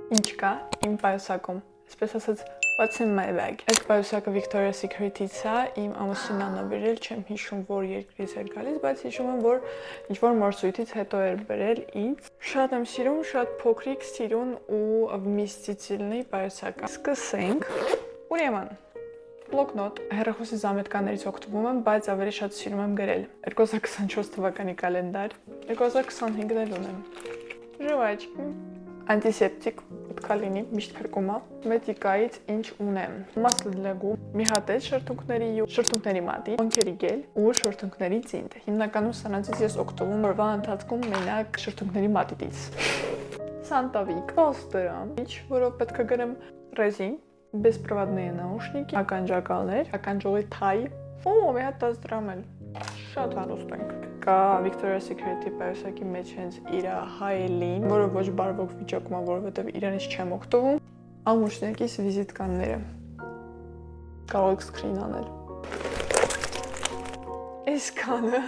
Ինչ կա իմ պայուսակում, այսպես ասած, what's in my bag։ Այդ պայուսակը Victoria's Secret-ից է, իմ ամուսինն ա նվիրել, չեմ հիշում որ երկրից էր գալիս, բայց հիշում եմ որ ինչ-որ մրցույթից հետո էր բերել ինձ։ Շատ եմ սիրում, շատ փոքրիկ, սիրուն ու միստիցիլնի պայուսակ է։ Սկսենք։ Ուրեմն բլոկնոտ, հեռախոսի զամետկաներից օգտվում եմ, բայց ավելի շատ սիրում եմ գրել։ 2024 թվականի կալենդար, 2025-ն էլ ունեմ։ Ժվաճկի, անտիսեպտիկ, ուտկալինի, միշտ փրկում է։ Մետիկայից ինչ ունեմ։ Մասլ для губ, մի հատ է շրթունքների մատի, օնքերի գել ու շրթունքների ցինտ։ Հիմնականում սրանցից ես օգտվում եմ օրվա ընթացքում մենակ շրթունքների մատիտից։ Սանտավիկ, պոստերը, որով պետք է գրեմ ռեզին, беспроводные наушники, ականջակալներ, ականջողի թայ, ու մի հատ 10 դրամ էլ։ Շատ հարուստ ենք։ Կա Victoria's Secret-ի պայուսակի մեջ հենց իր հայելին, որը ոչ բարվոք վիճակում է, որովհետև իրանից չեմ օգտվում։ Ամուսնակիս վիզիտկանները։ Կարող եք սկրին անել։ Այս քանը